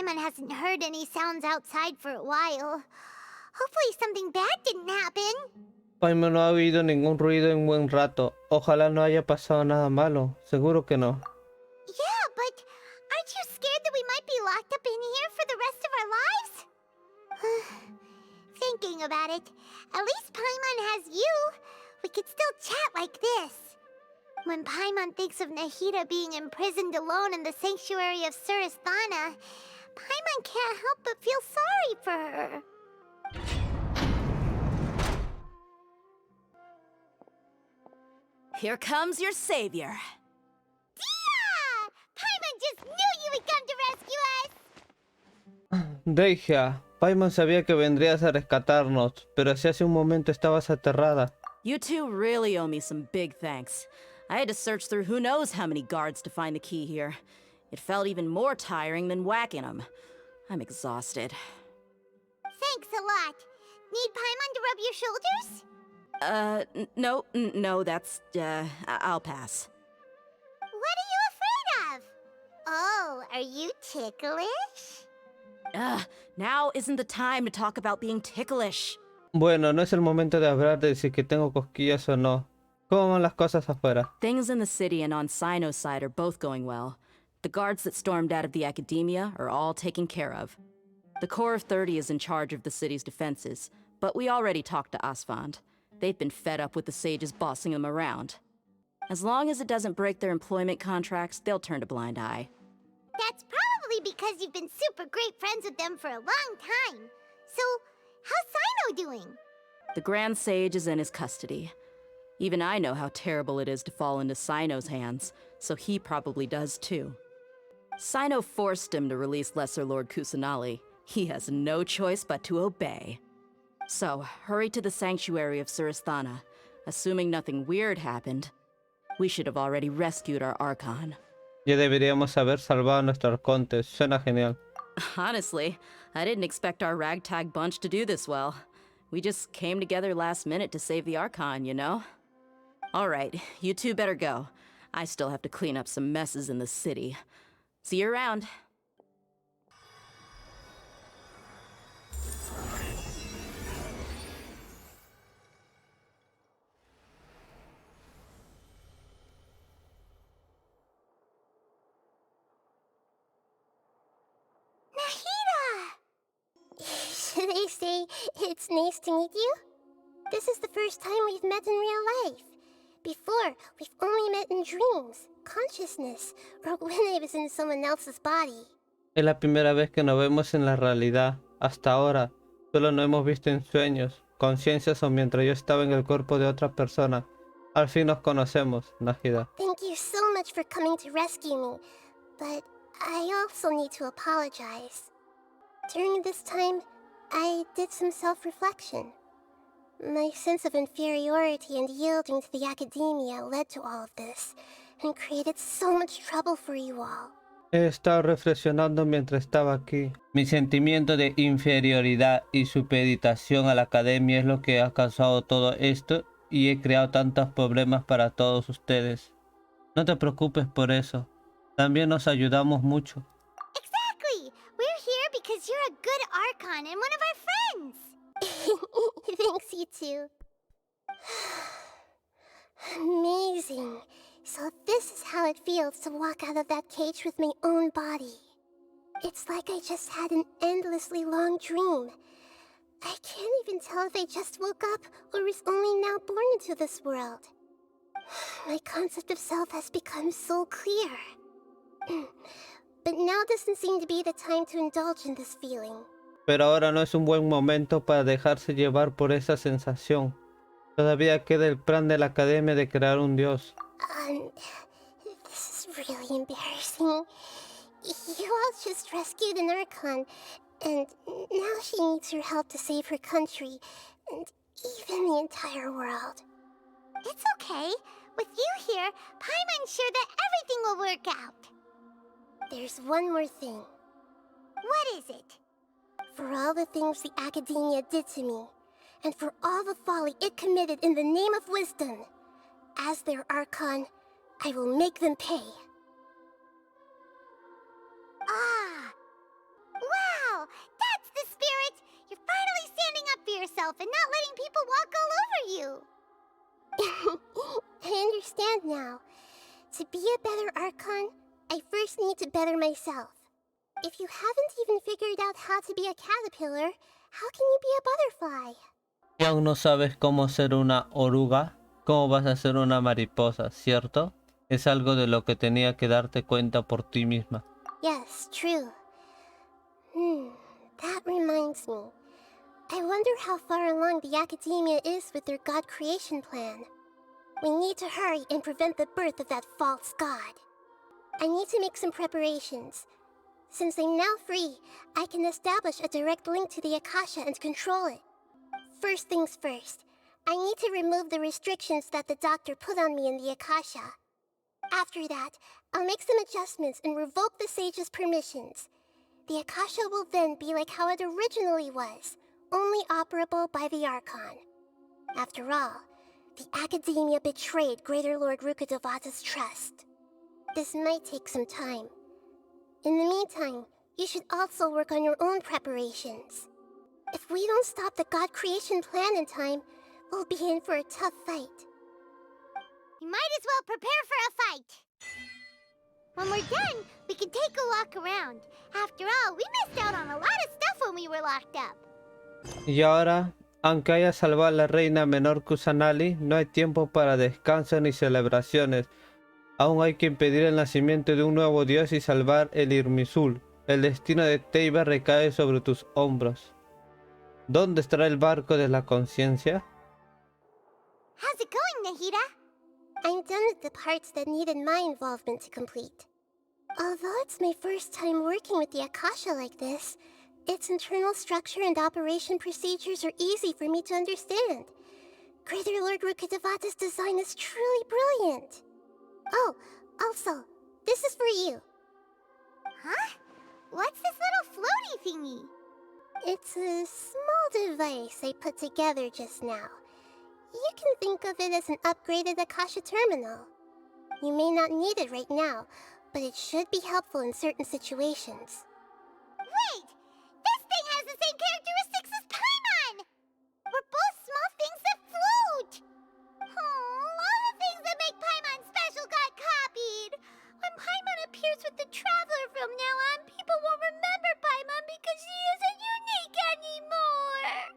Paimon hasn't heard any sounds outside for a while. Hopefully something bad didn't happen. Paimon no ha oído ningún ruido en buen rato. Ojalá no haya pasado nada malo. Seguro que no. Yeah, but aren't you scared that we might be locked up in here for the rest of our lives? Thinking about it, at least Paimon has you. We could still chat like this. When Paimon thinks of Nahida being imprisoned alone in the sanctuary of Surasthana, Paimon can't help but feel sorry for her. Here comes your savior. Dia! Paimon just knew you would come to rescue us! Deja, Paimon sabía que vendrías a rescatarnos, pero si hace un momento estabas aterrada. You two really owe me some big thanks. I had to search through who knows how many guards to find the key here. It felt even more tiring than whacking them. I'm exhausted. Thanks a lot. Need Paimon to rub your shoulders? No, that's, I'll pass. What are you afraid of? Oh, are you ticklish? Now isn't the time to talk about being ticklish. Bueno, no es el momento de hablar de si que tengo cosquillas o no. ¿Cómo van las cosas afuera? Things in the city and on Sino's side are both going well. The guards that stormed out of the academia are all taken care of. The Corps of 30 is in charge of the city's defenses, but we already talked to Asfand. They've been fed up with the sages bossing them around. As long as it doesn't break their employment contracts, they'll turn a blind eye. That's probably because you've been super great friends with them for a long time. So, how's Sino doing? The Grand Sage is in his custody. Even I know how terrible it is to fall into Sino's hands, so he probably does too. Sino forced him to release Lesser Lord Kusanali. He has no choice but to obey. So, hurry to the sanctuary of Surasthana. Assuming nothing weird happened, we should have already rescued our Archon. Ya deberíamos haber salvado a nuestro arconte. Suena genial. Honestly, I didn't expect our ragtag bunch to do this well. We just came together last minute to save the Archon, you know? Alright, you two better go. I still have to clean up some messes in the city. See you around. Should I say it's nice to meet you? This is the first time we've met in real life. Before, we've only met in dreams, consciousness, or when I was in someone else's body. Es la primera vez que nos vemos en la realidad. Hasta ahora, solo nos hemos visto en sueños, conciencias o mientras yo estaba en el cuerpo de otra persona. Al fin nos conocemos, Nahida. Thank you so much for coming to rescue me, but I also need to apologize. During this time, I did some self-reflection. My sense of inferiority and yielding to the academia led to all of this, and created so much trouble for you all. He estado reflexionando mientras estaba aquí. Mi sentimiento de inferioridad y supeditación a la academia es lo que ha causado todo esto y he creado tantos problemas para todos ustedes. No te preocupes por eso. También nos ayudamos mucho. Exactly! We're here because you're a good Archon and one of our friends! Thanks, you two. Amazing. So this is how it feels to walk out of that cage with my own body. It's like I just had an endlessly long dream. I can't even tell if I just woke up or was only now born into this world. My concept of self has become so clear. But now doesn't seem to be the time to indulge in this feeling. Pero ahora no es un buen momento para dejarse llevar por esa sensación. Todavía queda el plan de la academia de crear un dios. This is really embarrassing. You all just rescued an Archon, and now she needs your help to save her country, and even the entire world. It's okay. With you here, Paimon's sure that everything will work out. There's one more thing. What is it? For all the things the Academia did to me, and for all the folly it committed in the name of wisdom, as their Archon, I will make them pay. Ah! yourself and not letting people walk all over you. I understand now. To be a better Archon, I first need to better myself. If you haven't even figured out how to be a caterpillar, how can you be a butterfly? Y aún no sabes cómo ser una oruga, cómo vas a ser una mariposa, ¿cierto? Es algo de lo que tenía que darte cuenta por ti misma. Yes, true. That reminds me. I wonder how far along the academia is with their god creation plan. We need to hurry and prevent the birth of that false god. I need to make some preparations. Since I'm now free, I can establish a direct link to the Akasha and control it. First things first, I need to remove the restrictions that the doctor put on me in the Akasha. After that, I'll make some adjustments and revoke the sage's permissions. The Akasha will then be like how it originally was, only operable by the Archon. After all, the Academia betrayed Greater Lord Rukkhadevata's trust. This might take some time. In the meantime, you should also work on your own preparations. If we don't stop the god creation plan in time, we'll be in for a tough fight. We might as well prepare for a fight. When we're done, we can take a walk around. After all, we missed out on a lot of stuff when we were locked up. Y ahora, aunque haya salvado a la reina menor Kusanali, no hay tiempo para descanso ni celebraciones. Aún hay que impedir el nacimiento de un nuevo dios y salvar el Irmisul. El destino de Teiba recae sobre tus hombros. ¿Dónde estará el barco de la conciencia? How's it going, Nahida? I'm done with the parts that needed my involvement to complete. Although it's my first time working with the Akasha like this, its internal structure and operation procedures are easy for me to understand. Greater Lord Rukkhadevata's design is truly brilliant. Oh, also, this is for you. Huh? What's this little floaty thingy? It's a small device I put together just now. You can think of it as an upgraded Akasha terminal. You may not need it right now, but it should be helpful in certain situations. Wait! This thing has the same characteristics as Paimon! We're both small things that float! Oh, all the things that make Paimon special got copied! When Paimon appears with the Traveler from now on, people won't remember Paimon because she isn't unique anymore!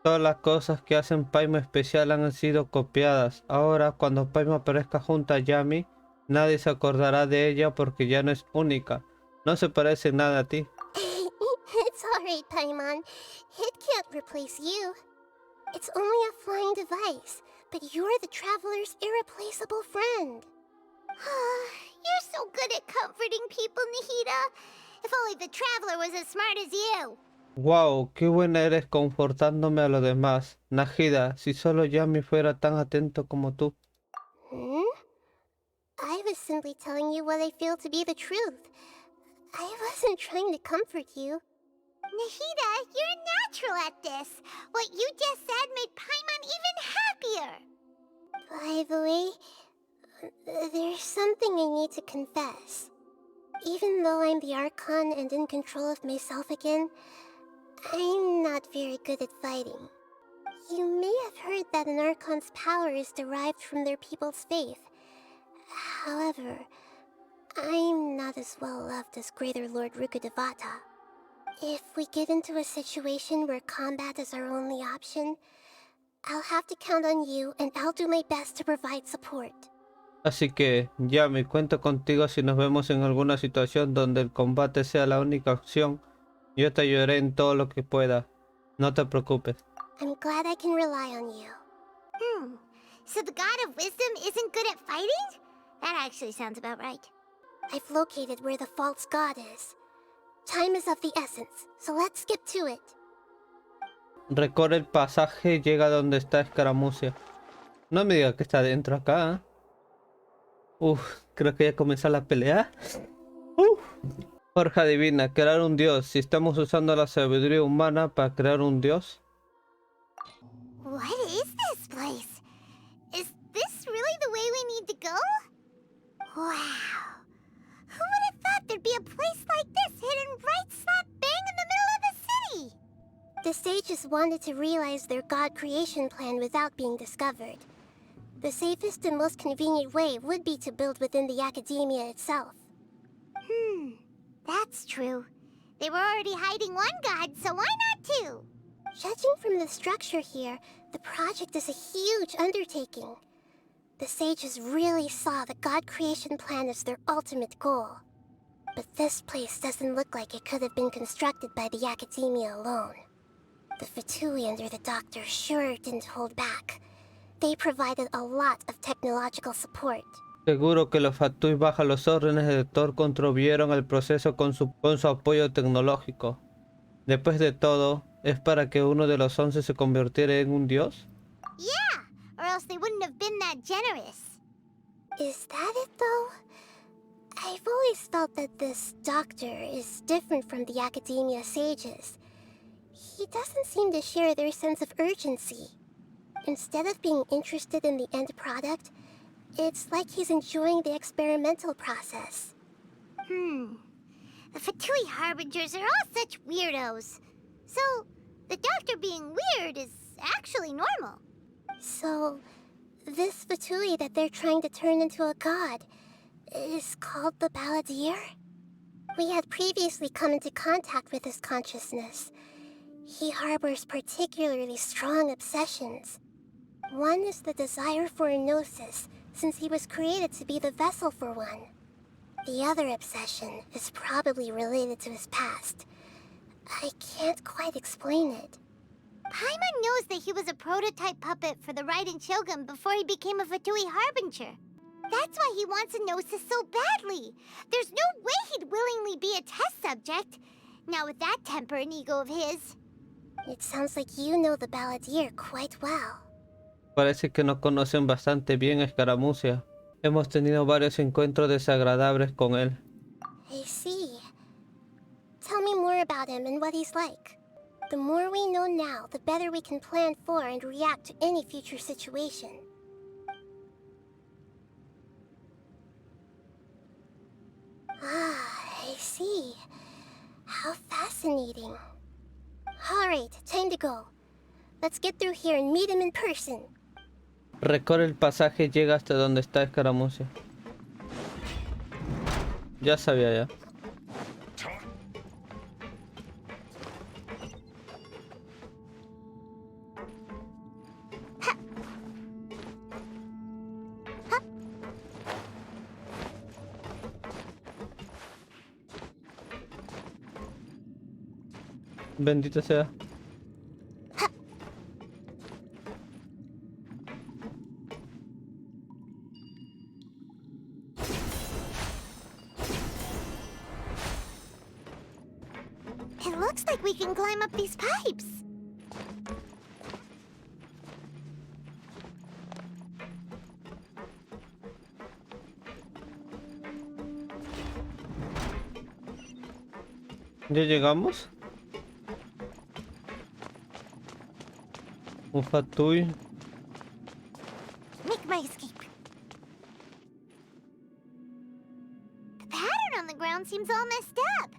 Todas las cosas que hacen Paimon especial han sido copiadas. Ahora, cuando Paimon aparezca junto a Yami, nadie se acordará de ella porque ya no es única. No se parece nada a ti. It's alright, Paimon. It can't replace you. It's only a flying device, but you're the Traveler's irreplaceable friend. You're so good at comforting people, Nahida. If only the Traveler was as smart as you. Wow, qué buena eres confortándome a los demás. Nahida, si solo Yami fuera tan atento como tú. I was simply telling you what I feel to be the truth. I wasn't trying to comfort you. Nahida, you're natural at this. What you just said made Paimon even happier. By the way, there's something I need to confess. Even though I'm the Archon and in control of myself again, I'm not very good at fighting. You may have heard that an Archon's power is derived from their people's faith. However, I'm not as well loved as Greater Lord Rukkhadevata. If we get into a situation where combat is our only option, I'll have to count on you and I'll do my best to provide support. Así que, Yami, cuento contigo si nos vemos en alguna situación donde el combate sea la única opción. Yo te ayudaré en todo lo que pueda. No te preocupes. I'm glad I can rely on you. So the God of Wisdom isn't good at fighting? That actually sounds about right. I've located where the false god is. Time is of the essence, so let's skip to it. Recorre el pasaje y llega donde está Escaramucia. No me diga que está dentro acá, ¿eh? Creo que ya comenzó la pelea. Forja divina, crear un dios. Si estamos usando la sabiduría humana para crear un dios. What is this place? Is this really the way we need to go? Wow. Who would have thought there'd be a place like this hidden right slap bang in the middle of the city? The sages wanted to realize their god creation plan without being discovered. The safest and most convenient way would be to build within the academia itself. That's true. They were already hiding one god, so why not two? Judging from the structure here, the project is a huge undertaking. The sages really saw the god creation plan as their ultimate goal. But this place doesn't look like it could have been constructed by the academia alone. The Fatui under the Doctor sure didn't hold back. They provided a lot of technological support. Seguro que los Fatui bajo los órdenes del Doctor contribuyeron al proceso con su apoyo tecnológico. Después de todo, ¿es para que uno de los 11 se convirtiera en un dios? Yeah, or else they wouldn't have been that generous. Is that it, though? I've always felt that this Doctor is different from the academia sages. He doesn't seem to share their sense of urgency. Instead of being interested in the end product, it's like he's enjoying the experimental process. The Fatui Harbingers are all such weirdos. So, the Doctor being weird is actually normal. So, this Fatui that they're trying to turn into a god is called the Balladeer? We had previously come into contact with his consciousness. He harbors particularly strong obsessions. One is the desire for a gnosis, since he was created to be the vessel for one. The other obsession is probably related to his past. I can't quite explain it. Paimon knows that he was a prototype puppet for the Raiden Shogun before he became a Fatui Harbinger. That's why he wants a gnosis so badly. There's no way he'd willingly be a test subject. Now with that temper and ego of his. It sounds like you know the Balladeer quite well. Parece que nos conocen bastante bien, Escaramucia. Hemos tenido varios encuentros desagradables con él. I see. Tell me more about him and what he's like. The more we know now, the better we can plan for and react to any future situation. I see. How fascinating. Alright, time to go. Let's get through here and meet him in person. Recorre el pasaje y llega hasta donde está Escaramucia. Ya sabía ya. Bendito sea. It looks like we can climb up these pipes. ¿Ya llegamos? Un Fatui. Make my escape. The pattern on the ground seems all messed up.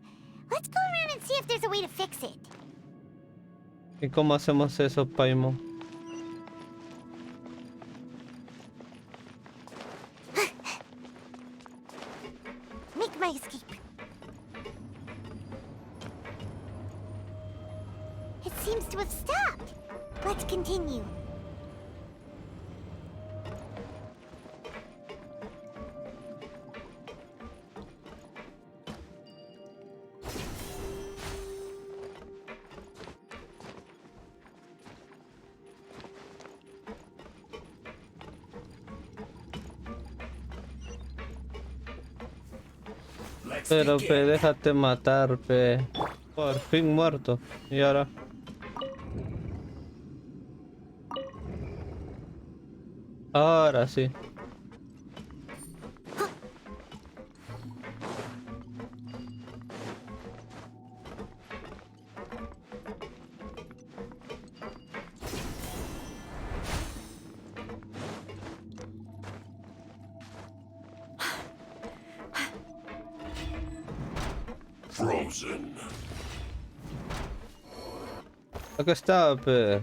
Let's go around and see if there's a way to fix it. ¿Y cómo hacemos eso, Paimon? Make my escape. It seems to have stopped. Let's continue. Pero pe, déjate matar, pe. Por fin muerto. Y ahora. Ahora sí. Acá está, pe.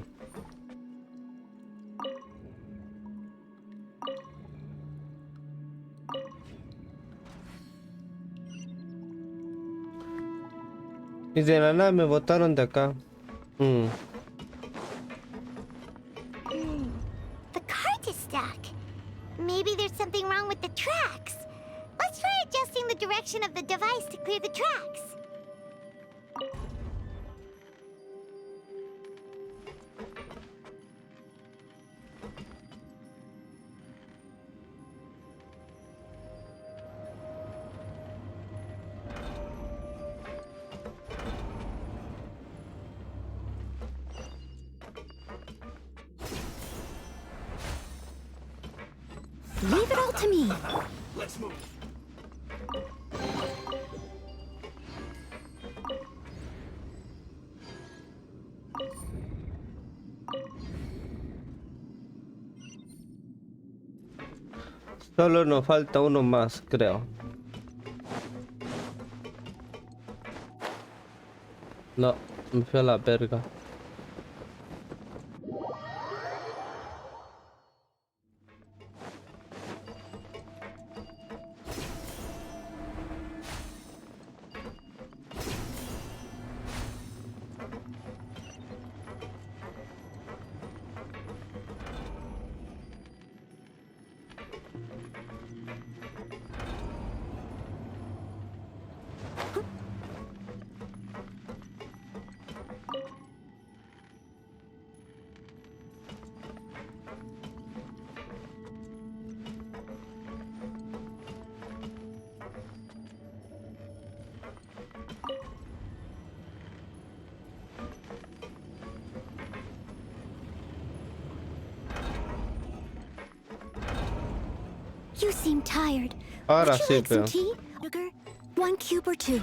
Y de la nada me botaron de acá. The cart is stuck. Maybe there's something wrong with the tracks. Let's try adjusting the direction of the device to clear the tracks. Leave it all to me. Let's move. Solo nos falta uno más, creo. No, me fui a la verga. You seem tired. Ahora Would you sí, like some pero... tea? Sugar? 1 cube or 2?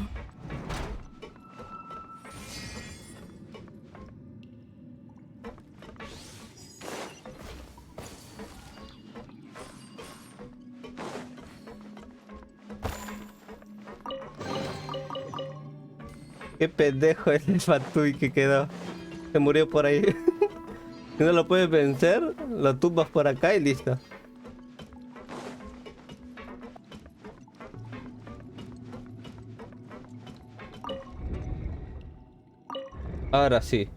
Qué pendejo es el Fatui que quedó. Se murió por ahí. Si no lo puedes vencer, lo tumbas por acá y listo. Ahora sí.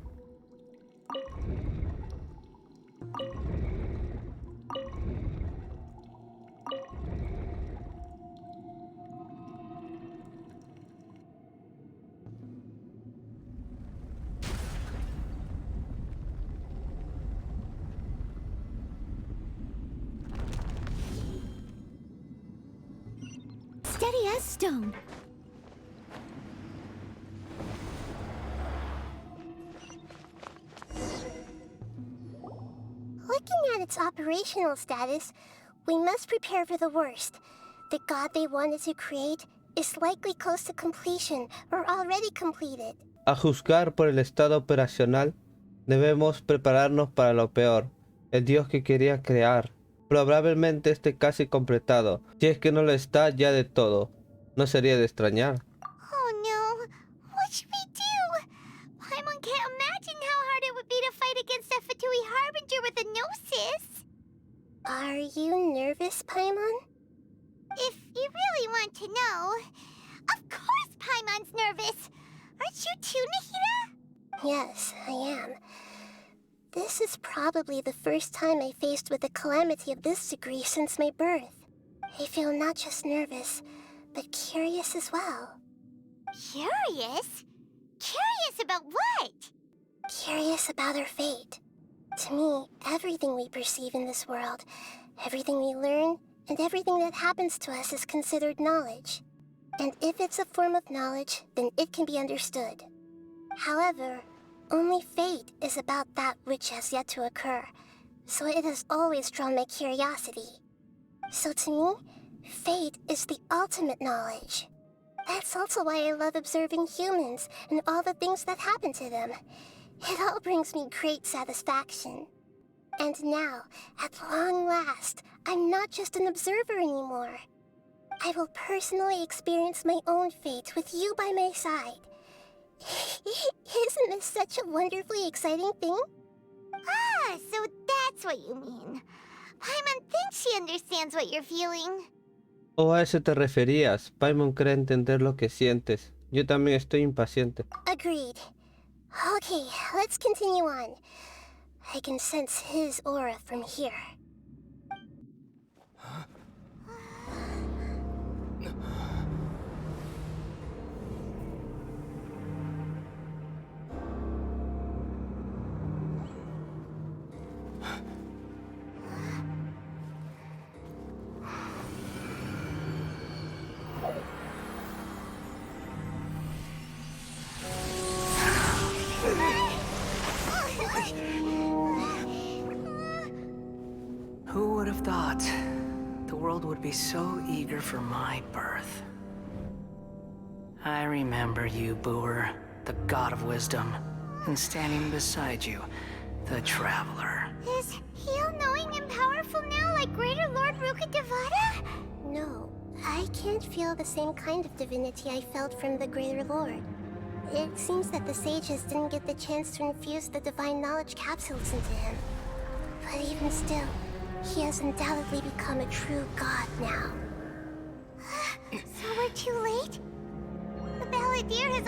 Steady as stone. Looking at its operational status, we must prepare for the worst. The god they wanted to create is likely close to completion or already completed. A juzgar por el estado operacional, debemos prepararnos para lo peor. El dios que quería crear probablemente esté casi completado. Si es que no lo está ya de todo, no sería de extrañar. Oh no! What should we do? Paimon can't imagine how hard it would be to fight against a Fatui Harbinger with a Gnosis. Are you nervous, Paimon? If you really want to know, of course Paimon's nervous. Aren't you too, Nahida? Yes, I am. This is probably the first time I faced with a calamity of this degree since my birth. I feel not just nervous, but curious as well. Curious? Curious about what? Curious about our fate. To me, everything we perceive in this world, everything we learn, and everything that happens to us is considered knowledge. And if it's a form of knowledge, then it can be understood. However, only fate is about that which has yet to occur, so it has always drawn my curiosity. So to me, fate is the ultimate knowledge. That's also why I love observing humans and all the things that happen to them. It all brings me great satisfaction. And now, at long last, I'm not just an observer anymore. I will personally experience my own fate with you by my side. Isn't this such a wonderfully exciting thing? Ah, so that's what you mean. Paimon thinks she understands what you're feeling. ¿O a eso te referías? Paimon cree entender lo que sientes. Yo también estoy impaciente. Agreed. Okay, let's continue on. I can sense his aura from here. Who would have thought the world would be so eager for my birth? I remember you, Booer, the god of wisdom, and standing beside you, the traveler. Is he all-knowing and powerful now like Greater Lord Rukkhadevata? No, I can't feel the same kind of divinity I felt from the Greater Lord. It seems that the sages didn't get the chance to infuse the divine knowledge capsules into him. But even still, he has undoubtedly become a true god now. So we're too late? The Balladeer has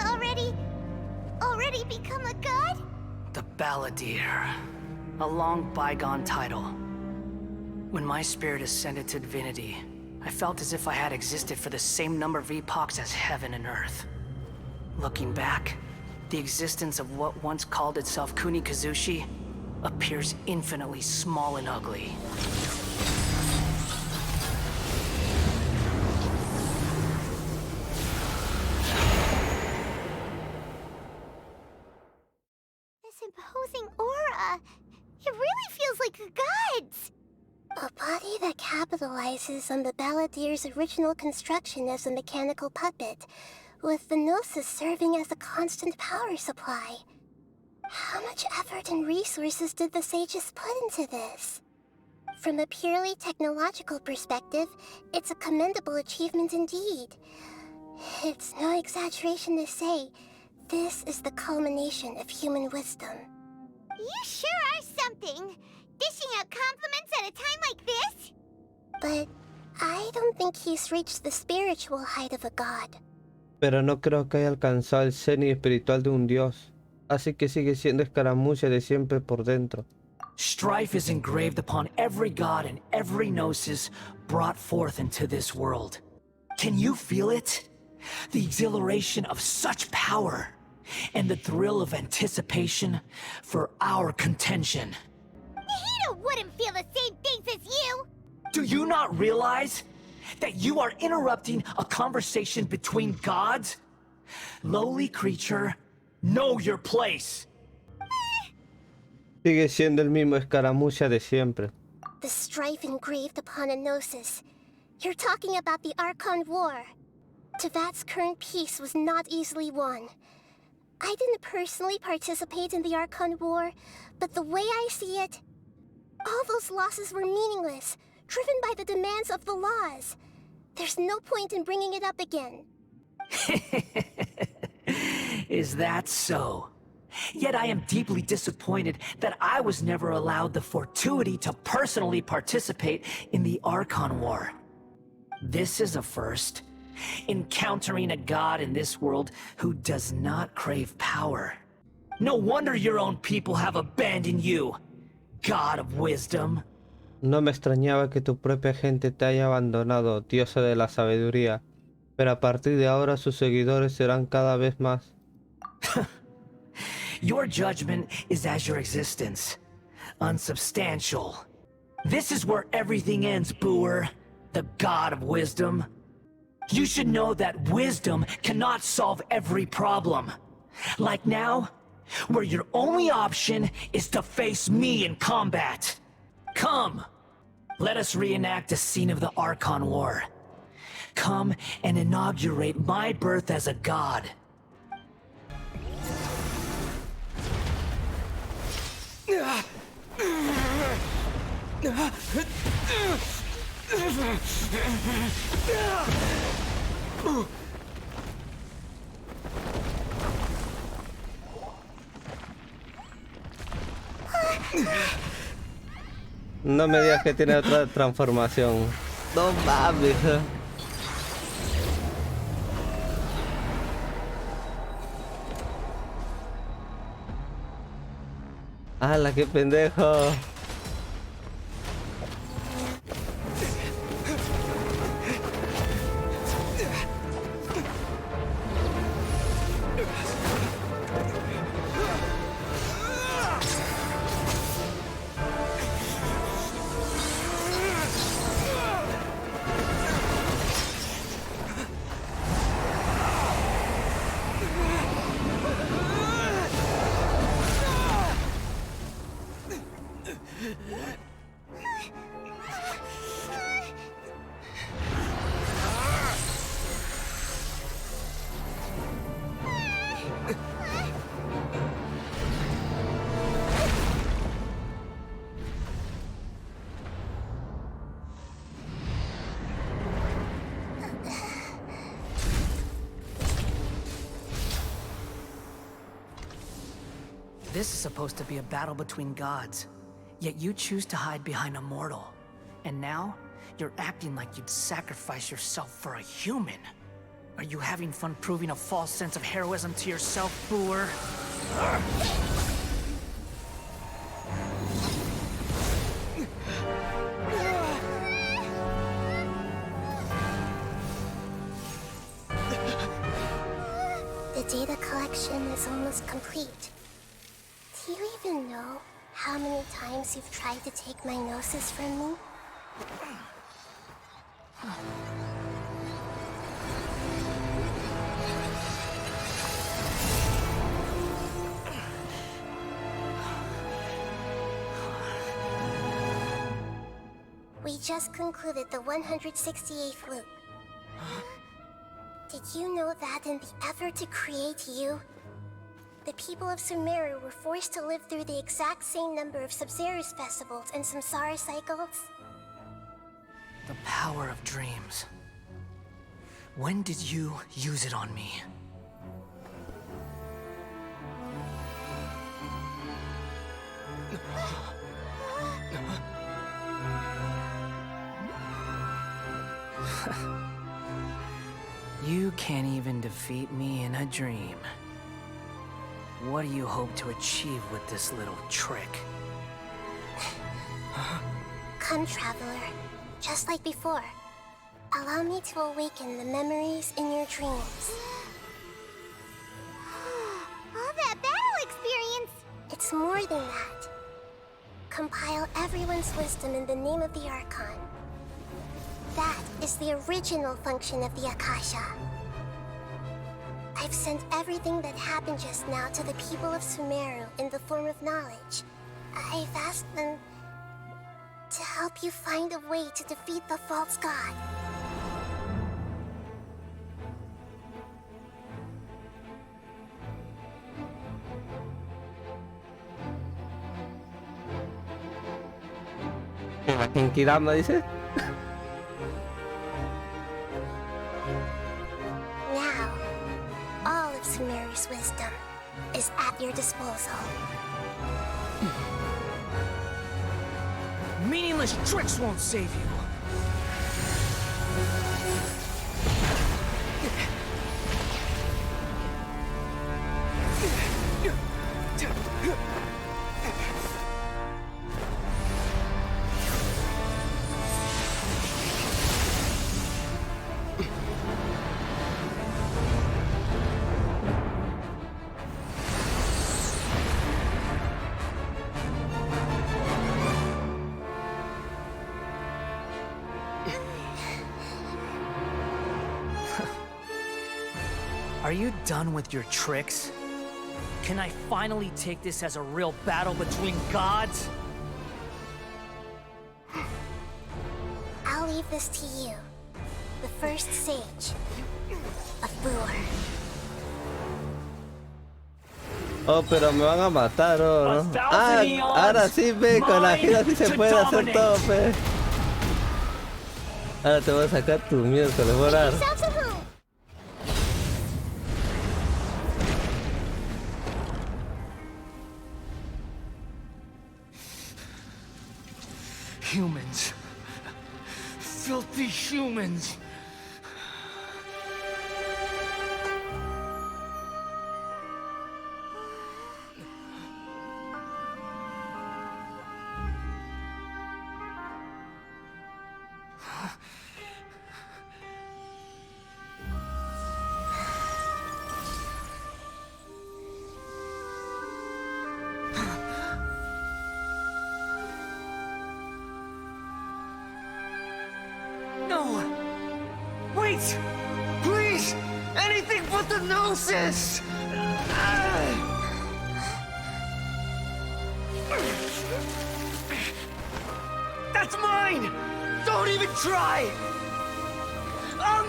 already become a god? The Balladeer. A long bygone title. When my spirit ascended to divinity, I felt as if I had existed for the same number of epochs as heaven and earth. Looking back, the existence of what once called itself Kunikazushi appears infinitely small and ugly. This imposing aura. It really feels like the gods. A body that capitalizes on the Balladeer's original construction as a mechanical puppet, with the Gnosis serving as a constant power supply. How much effort and resources did the sages put into this? From a purely technological perspective, it's a commendable achievement indeed. It's no exaggeration to say, this is the culmination of human wisdom. You sure are something. Dishing out compliments at a time like this? But I don't think he's reached the spiritual height of a god. Pero no creo que haya alcanzado el cenit espiritual de un dios. Así que sigue siendo escaramucia de siempre por dentro. Strife is engraved upon every god and every gnosis brought forth into this world. Can you feel it? The exhilaration of such power, and the thrill of anticipation for our contention. Nahida wouldn't feel the same things as you! Do you not realize that you are interrupting a conversation between gods? Lowly creature, know your place. Sigue siendo el mismo escaramucia de siempre. The strife engraved upon a gnosis. You're talking about the Archon War. Tevat's current peace was not easily won. I didn't personally participate in the Archon War, but the way I see it, all those losses were meaningless, driven by the demands of the laws. There's no point in bringing it up again. Is that so? Yet I am deeply disappointed that I was never allowed the fortuity to personally participate in the Archon War. This is a first. Encountering a god in this world who does not crave power. No wonder your own people have abandoned you, god of wisdom. No me extrañaba que tu propia gente te haya abandonado, diosa de la sabiduría. Pero a partir de ahora sus seguidores serán cada vez más. Your judgment is as your existence, unsubstantial. This is where everything ends, Booer, the god of wisdom. You should know that wisdom cannot solve every problem. Like now, where your only option is to face me in combat. Come, let us reenact a scene of the Archon War. Come and inaugurate my birth as a god. No me digas que tiene otra transformación. No mames. ¡Hala, qué pendejo! This is supposed to be a battle between gods, yet you choose to hide behind a mortal. And now, you're acting like you'd sacrifice yourself for a human. Are you having fun proving a false sense of heroism to yourself, Booer? The data collection is almost complete. Do you even know how many times you've tried to take my gnosis from me? We just concluded the 168th loop. Did you know that in the effort to create you, the people of Sumeru were forced to live through the exact same number of Sub-Zerus festivals and Samsara cycles? The power of dreams. When did you use it on me? You can't even defeat me in a dream. What do you hope to achieve with this little trick? Come, Traveler. Just like before. Allow me to awaken the memories in your dreams. All that battle experience! It's more than that. Compile everyone's wisdom in the name of the Archon. That is the original function of the Akasha. I've sent everything that happened just now to the people of Sumeru in the form of knowledge. I've asked them to help you find a way to defeat the false god. ¿En Kirama dice? Now, all of Sumeru's wisdom is at your disposal. Meaningless tricks won't save you. Are you done with your tricks? Can I finally take this as a real battle between gods? I'll leave this to you, the first sage of Booer. Oh, pero me van a matar, oh, ¿no? Ah, ahora sí, ve, con la gira sí se puede hacer todo, pe. Ahora te voy a sacar tu miércoles, volar. Yourselves at home. filthy humans. No! Wait! Please! Anything but the gnosis! That's mine! Don't even try! I'll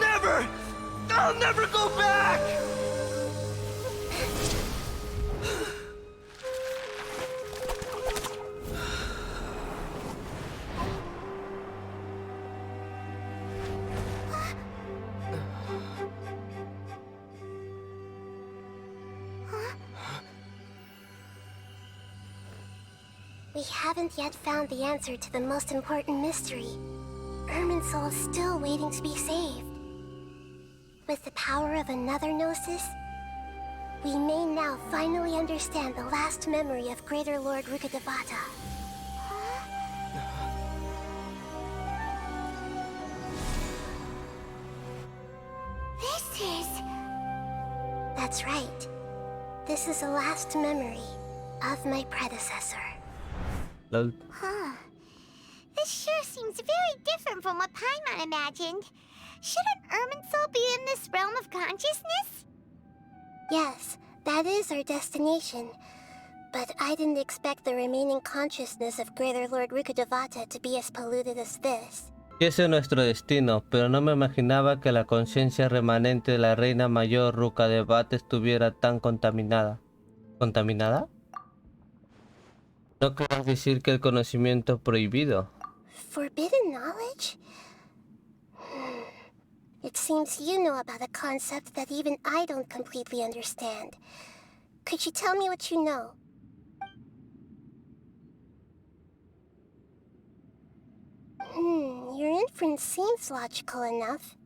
never go back! We haven't yet found the answer to the most important mystery. Irminsul is still waiting to be saved. With the power of another Gnosis, we may now finally understand the last memory of Greater Lord Rukkhadevata. This is... That's right. This is the last memory of my predecessor. Lol. Huh. This sure seems very different from what Paimon imagined. Shouldn't Irminsul be in this realm of consciousness? Yes, that is our destination. But I didn't expect the remaining consciousness of Greater Lord Rukkhadevata to be as polluted as this. Ese es nuestro destino, pero no me imaginaba que la conciencia remanente de la reina mayor Rukkhadevata estuviera tan contaminada. ¿Contaminada? ¿No querés decir que el conocimiento prohibido? Forbidden knowledge? It seems you know about a concept that even I don't completely understand. Could you tell me what you know? Your inference seems logical enough.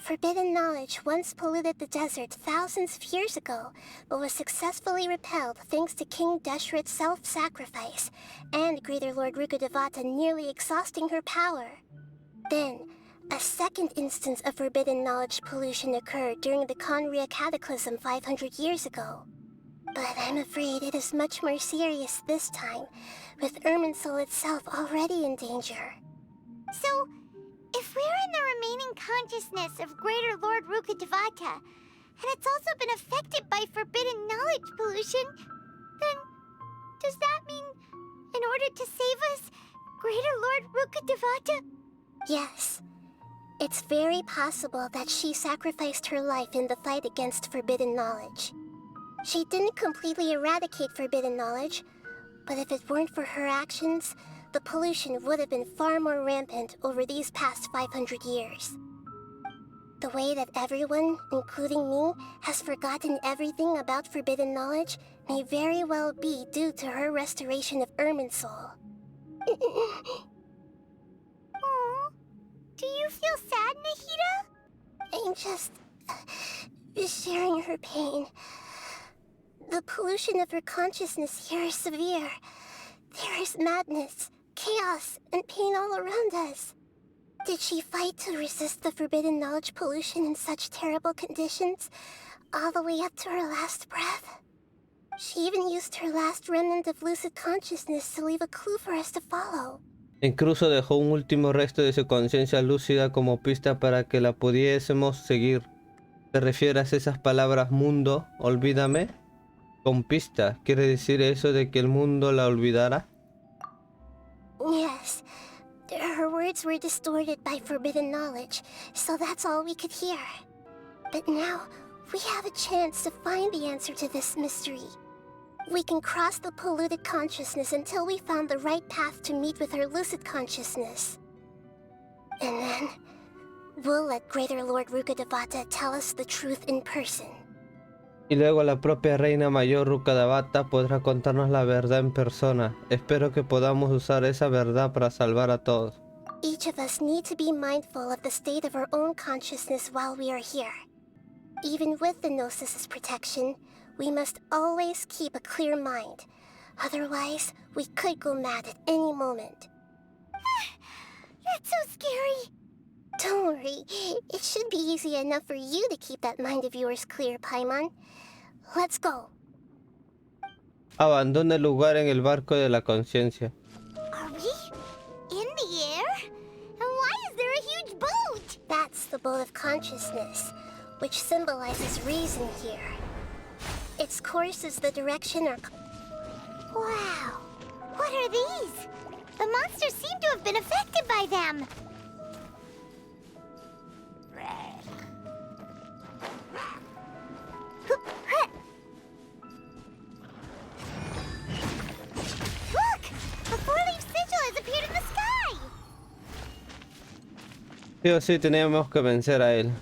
Forbidden knowledge once polluted the desert thousands of years ago, but was successfully repelled thanks to King Deshret's self-sacrifice, and Greater Lord Rukkhadevata nearly exhausting her power. Then, a second instance of forbidden knowledge pollution occurred during the Conria Cataclysm 500 years ago. But I'm afraid it is much more serious this time, with Irminsul itself already in danger. So, if we're in the remaining consciousness of Greater Lord Rukkhadevata, and it's also been affected by forbidden knowledge pollution, then does that mean, in order to save us, Greater Lord Rukkhadevata? Yes. It's very possible that she sacrificed her life in the fight against forbidden knowledge. She didn't completely eradicate forbidden knowledge, but if it weren't for her actions, the pollution would have been far more rampant over these past 500 years. The way that everyone, including me, has forgotten everything about forbidden knowledge may very well be due to her restoration of Irminsul. Aw, do you feel sad, Nahida? I'm just sharing her pain. The pollution of her consciousness here is severe. There is madness, chaos, and pain all around us. Did she fight to resist the forbidden knowledge pollution in such terrible conditions, all the way up to her last breath? She even used her last remnant of lucid consciousness to leave a clue for us to follow. Incluso dejó un último resto de su conciencia lúcida como pista para que la pudiésemos seguir. ¿Te refieres a esas palabras mundo, olvídame? Con pista, ¿quiere decir eso de que el mundo la olvidara? Yes. Her words were distorted by forbidden knowledge, so that's all we could hear. But now, we have a chance to find the answer to this mystery. We can cross the polluted consciousness until we found the right path to meet with our lucid consciousness. And then, we'll let Greater Lord Rukkhadevata tell us the truth in person. Y luego la propia reina mayor Rukkhadevata podrá contarnos la verdad en persona. Espero que podamos usar esa verdad para salvar a todos. Each of us need to be mindful of the state of our own consciousness while we are here. Even with the Gnosis' protection, we must always keep a clear mind. Otherwise, we could go mad at any moment. That's so scary. Don't worry, it should be easy enough for you to keep that mind of yours clear, Paimon. Let's go. Abandona el lugar en el barco de la conciencia. Are we in the air? And why is there a huge boat? That's the boat of consciousness, which symbolizes reason here. Its course is the direction our... Wow. What are these? The monsters seem to have been affected by them. Look! A four-leaf sigil has appeared in the sky! Sí o sí, teníamos que vencer a él.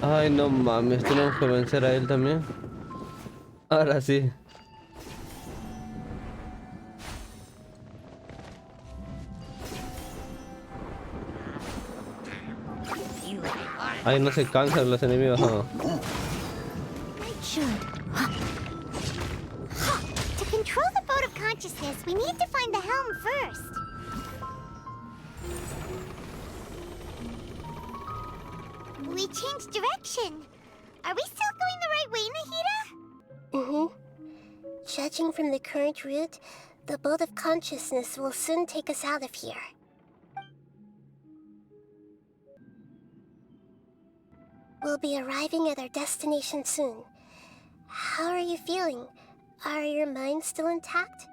Ay, no mames, tenemos que vencer a él también. Ahora sí. Ay, no se cansan los enemigos, no. To control the boat of consciousness, we need to find the helm first. We changed direction. Are we still going the right way, Nahida? Mm-hmm. Judging from the current route, the boat of consciousness will soon take us out of here. We'll be arriving at our destination soon. How are you feeling? Are your minds still intact?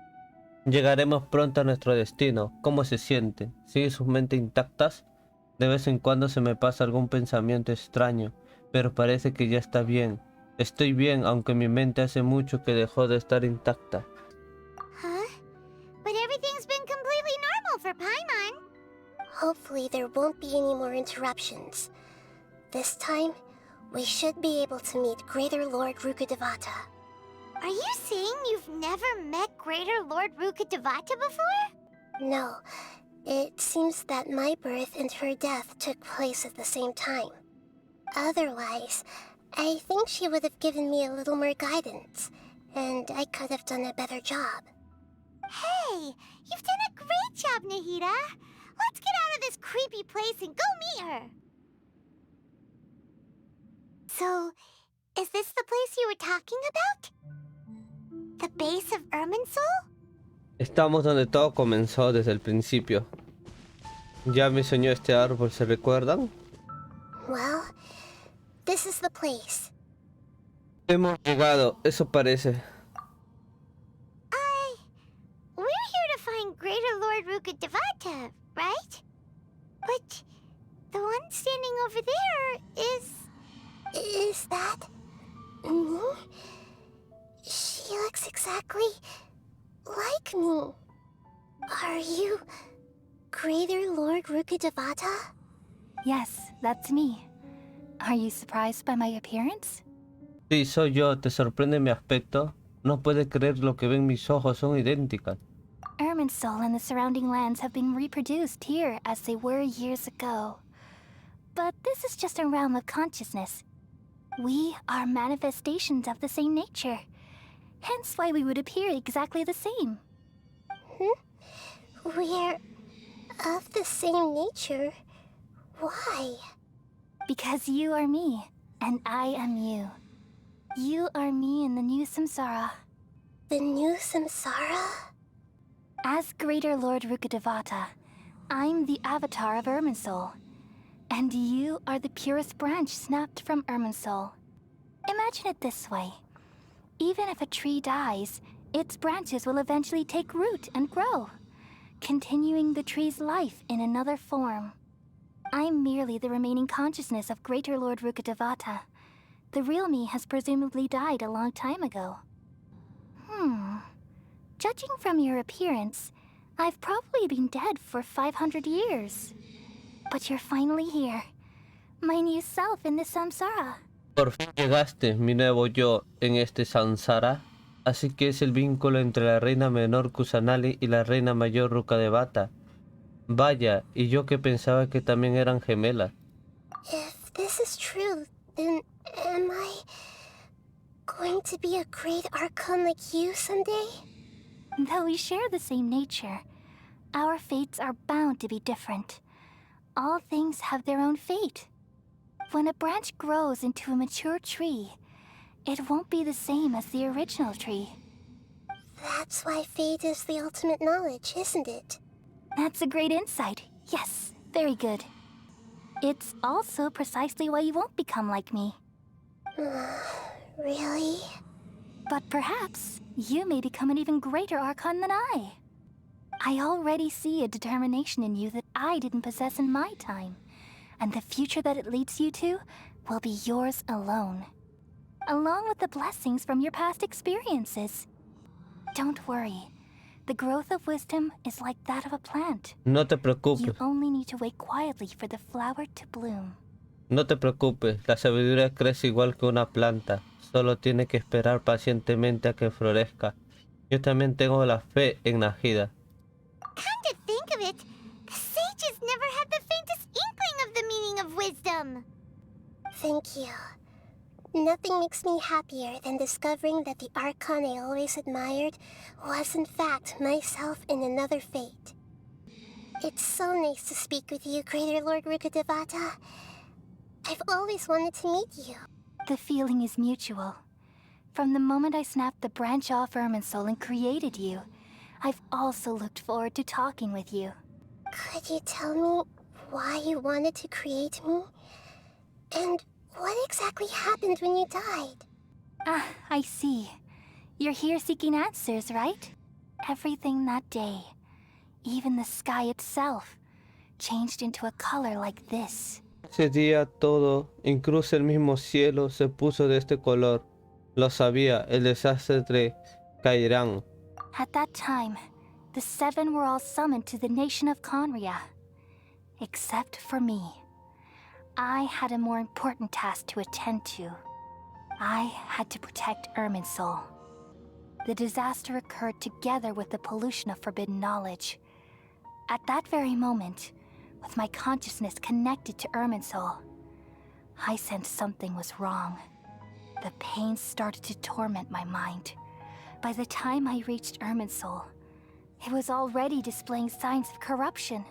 Llegaremos pronto a nuestro destino. ¿Cómo se siente? ¿Sigue sus mentes intactas? De vez en cuando se me pasa algún pensamiento extraño, pero parece que ya está bien. Estoy bien, aunque mi mente hace mucho que dejó de estar intacta. Huh? But everything's been completely normal for Paimon. Hopefully there won't be any more interruptions. This time, we should be able to meet Greater Lord Rukkhadevata. Are you saying you've never met Greater Lord Rukkhadevata before? No, it seems that my birth and her death took place at the same time. Otherwise, I think she would have given me a little more guidance, and I could have done a better job. Hey, you've done a great job, Nahida. Let's get out of this creepy place and go meet her. So, is this the place you were talking about? The base of Irminsul? Estamos donde todo comenzó desde el principio. Ya me soñó este árbol, ¿se recuerdan? Well, this is the place. Hemos llegado, eso parece. We're here to find Greater Lord Rukkhadevata, right? But the one standing over there is... Is that... me? She looks exactly like me. Are you Greater Lord Rukkhadevata? Yes, that's me. Are you surprised by my appearance? Sí, soy yo. ¿Te sorprende mi aspecto? No puedes creer lo que ven mis ojos, son idénticas. Irminsul and the surrounding lands have been reproduced here as they were years ago. But this is just a realm of consciousness. We are manifestations of the same nature. Hence why we would appear exactly the same. We're of the same nature. Why? Because you are me, and I am you. You are me in the new samsara. The new samsara? As Greater Lord Rukkhadevata, I'm the avatar of Irminsul. And you are the purest branch snapped from Irminsul. Imagine it this way. Even if a tree dies, its branches will eventually take root and grow, continuing the tree's life in another form. I'm merely the remaining consciousness of Greater Lord Rukkhadevata. The real me has presumably died a long time ago. Judging from your appearance, I've probably been dead for 500 years. But you're finally here. My new self in the samsara. Por fin llegaste, mi nuevo yo, en este samsara. Así que es el vínculo entre la reina menor Kusanali y la reina mayor Rukadevata. Vaya, y yo que pensaba que también eran gemelas. If this is true, then am I going to be a great archon like you someday? Though we share the same nature, our fates are bound to be different. All things have their own fate. When a branch grows into a mature tree, it won't be the same as the original tree. That's why fate is the ultimate knowledge, isn't it? That's a great insight. Yes, very good. It's also precisely why you won't become like me. Really? But perhaps you may become an even greater Archon than I. I already see a determination in you that I didn't possess in my time, and the future that it leads you to will be yours alone, along with the blessings from your past experiences. Don't worry. The growth of wisdom is like that of a plant. No te You preocupes, only need to wait quietly for the flower to bloom. no te preocupes. La sabiduría crece igual que una planta. Solo tiene que esperar pacientemente a que florezca. Yo también tengo la fe en Najida. Come to think of it, the sages never had the faintest inkling of the meaning of wisdom. Thank you. Nothing makes me happier than discovering that the archon I always admired was in fact myself in another fate. It's so nice to speak with you, Greater Lord Rukadevata. I've always wanted to meet you. The feeling is mutual. From the moment I snapped the branch off Irminsul and created you, I've also looked forward to talking with you. Could you tell me why you wanted to create me? And what exactly happened when you died? Ah, I see. You're here seeking answers, right? Everything that day, even the sky itself, changed into a color like this. Ese día todo, incluso el mismo cielo, se puso de este color. Lo sabía, el desastre caerán. At that time, the seven were all summoned to the nation of Conria. Except for me. I had a more important task to attend to. I had to protect Irminsul. The disaster occurred together with the pollution of forbidden knowledge. At that very moment, with my consciousness connected to Irminsul, I sensed something was wrong. The pain started to torment my mind. By the time I reached Irminsul, it was already displaying signs of corruption.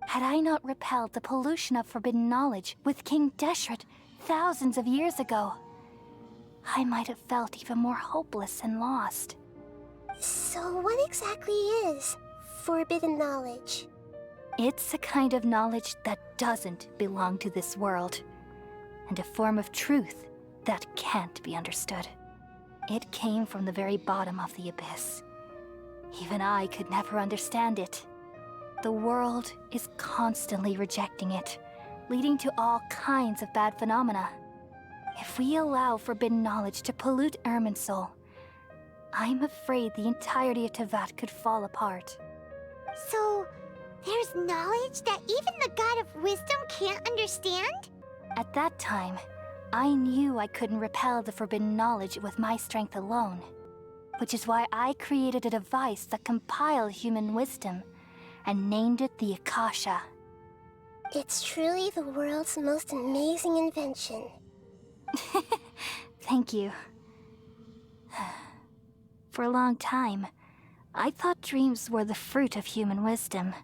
Had I not repelled the pollution of forbidden knowledge with King Deshret thousands of years ago, I might have felt even more hopeless and lost. So what exactly is forbidden knowledge? It's a kind of knowledge that doesn't belong to this world, and a form of truth that can't be understood. It came from the very bottom of the abyss. Even I could never understand it. The world is constantly rejecting it, leading to all kinds of bad phenomena. If we allow forbidden knowledge to pollute Irminsul, I'm afraid the entirety of Tevat could fall apart. So, there's knowledge that even the god of wisdom can't understand? At that time, I knew I couldn't repel the forbidden knowledge with my strength alone, which is why I created a device that compiled human wisdom and named it the Akasha. It's truly the world's most amazing invention. Thank you. For a long time, I thought dreams were the fruit of human wisdom.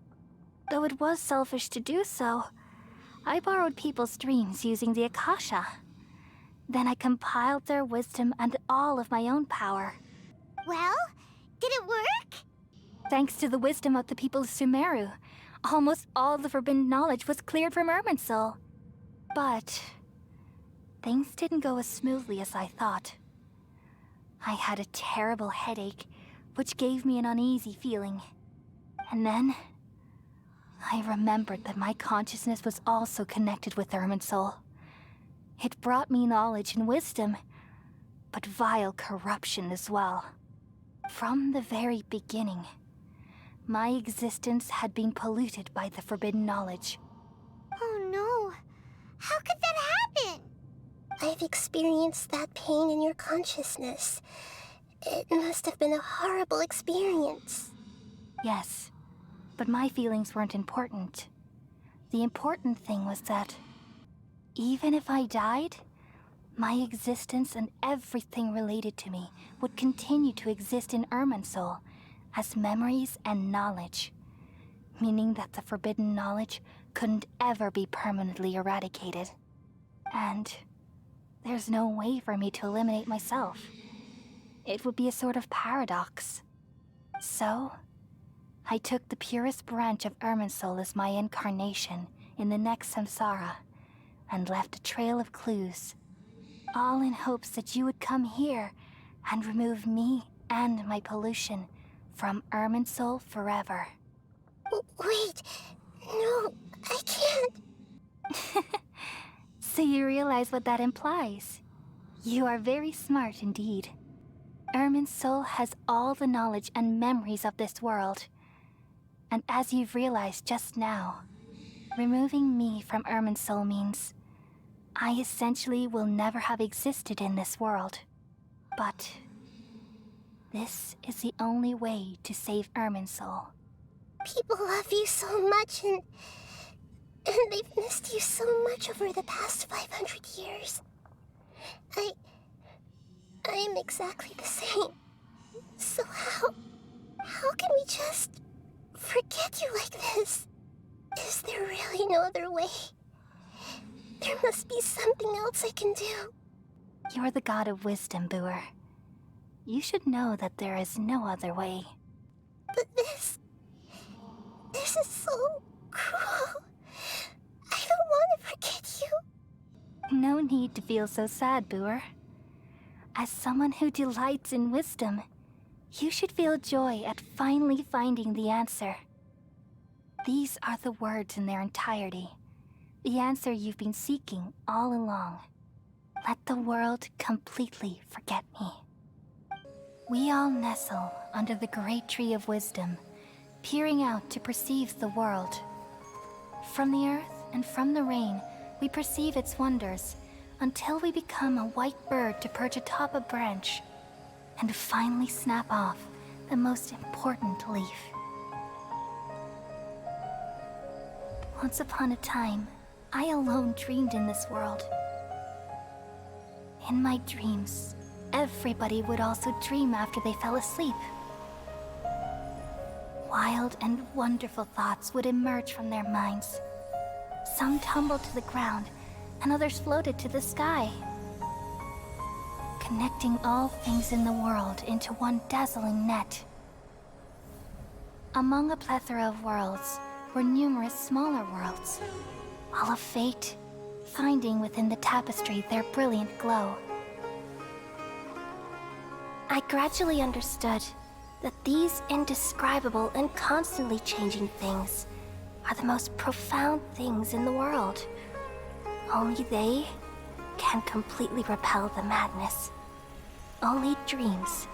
Though it was selfish to do so, I borrowed people's dreams using the Akasha. Then I compiled their wisdom and all of my own power. Well, did it work? Thanks to the wisdom of the people of Sumeru, almost all the forbidden knowledge was cleared from Irminsul. But things didn't go as smoothly as I thought. I had a terrible headache, which gave me an uneasy feeling. And then I remembered that my consciousness was also connected with Irminsul. It brought me knowledge and wisdom, but vile corruption as well. From the very beginning, my existence had been polluted by the forbidden knowledge. Oh no. How could that happen? I've experienced that pain in your consciousness. It must have been a horrible experience. Yes, but my feelings weren't important. The important thing was that even if I died, my existence and everything related to me would continue to exist in Irminsul as memories and knowledge, meaning that the forbidden knowledge couldn't ever be permanently eradicated. And there's no way for me to eliminate myself. It would be a sort of paradox. So, I took the purest branch of Irminsul as my incarnation in the next samsara, and left a trail of clues, all in hopes that you would come here and remove me and my pollution from Irminsul forever. Wait, no, I can't. So you realize what that implies? You are very smart indeed. Irminsul has all the knowledge and memories of this world. And as you've realized just now, removing me from Irminsul means I essentially will never have existed in this world. But this is the only way to save Irminsul. People love you so much, and they've missed you so much over the past 500 years. I am exactly the same. So how can we just forget you like this? Is there really no other way? There must be something else I can do. You're the god of wisdom, Booer. You should know that there is no other way. But this is so cruel. I don't want to forget you. No need to feel so sad, Booer. As someone who delights in wisdom, you should feel joy at finally finding the answer. These are the words in their entirety. The answer you've been seeking all along. Let the world completely forget me. We all nestle under the great tree of wisdom, peering out to perceive the world. From the earth and from the rain, we perceive its wonders, until we become a white bird to perch atop a branch, and finally snap off the most important leaf. Once upon a time, I alone dreamed in this world. In my dreams, everybody would also dream after they fell asleep. Wild and wonderful thoughts would emerge from their minds. Some tumbled to the ground, and others floated to the sky, connecting all things in the world into one dazzling net. Among a plethora of worlds were numerous smaller worlds, all of fate, finding within the tapestry their brilliant glow. I gradually understood that these indescribable and constantly changing things are the most profound things in the world. Only they can completely repel the madness. Only dreams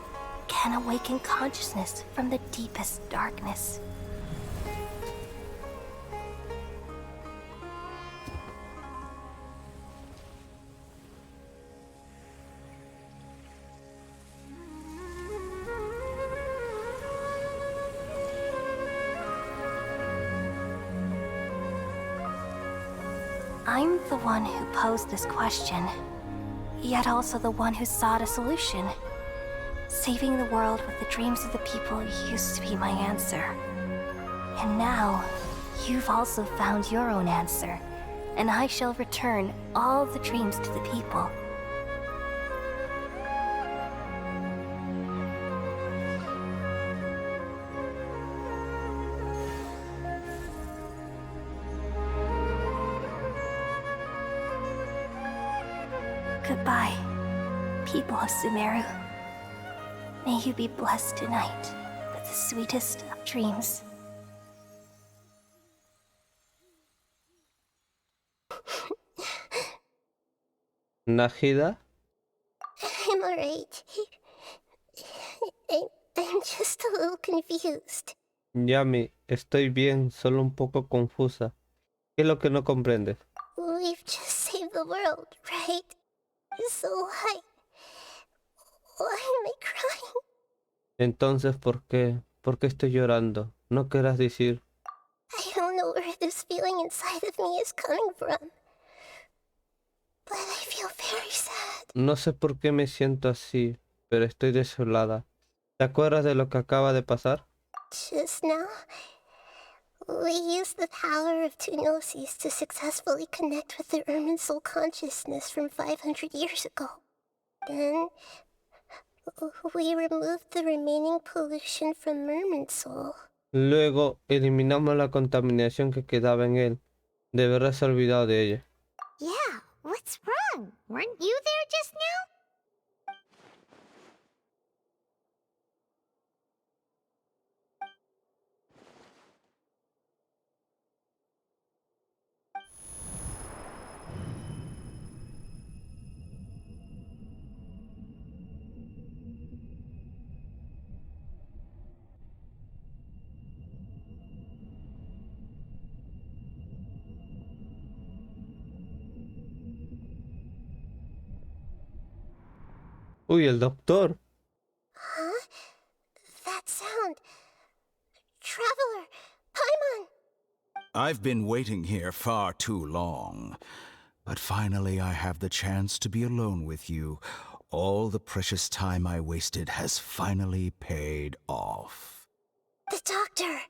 can awaken consciousness from the deepest darkness. I'm the one who posed this question, yet also the one who sought a solution. Saving the world with the dreams of the people used to be my answer. And now, you've also found your own answer, and I shall return all the dreams to the people. Goodbye, people of Sumeru. May you be blessed tonight with the sweetest of dreams. Nahida? I'm alright. I'm just a little confused. Yami, estoy bien, solo un poco confusa. ¿Qué es lo que no comprendes? We've just saved the world, right? So why am I crying? Entonces, ¿por qué? ¿Por qué estoy llorando? ¿No querrás decir? I don't know where this feeling inside of me is coming from, but I feel very sad. No sé por qué me siento así, pero estoy desolada. ¿Te acuerdas de lo que acaba de pasar? Just now, we used the power of two gnosis to successfully connect with the Ermin soul consciousness from 500 years ago. Then, we removed the remaining pollution from Merman soul. Luego eliminamos la contaminación que quedaba en él. De haberse olvidado de ella. Yeah, what's wrong? Weren't you there just now? Uy, el doctor. Huh? That sound. Traveler! Paimon! I've been waiting here far too long. But finally I have the chance to be alone with you. All the precious time I wasted has finally paid off. The doctor!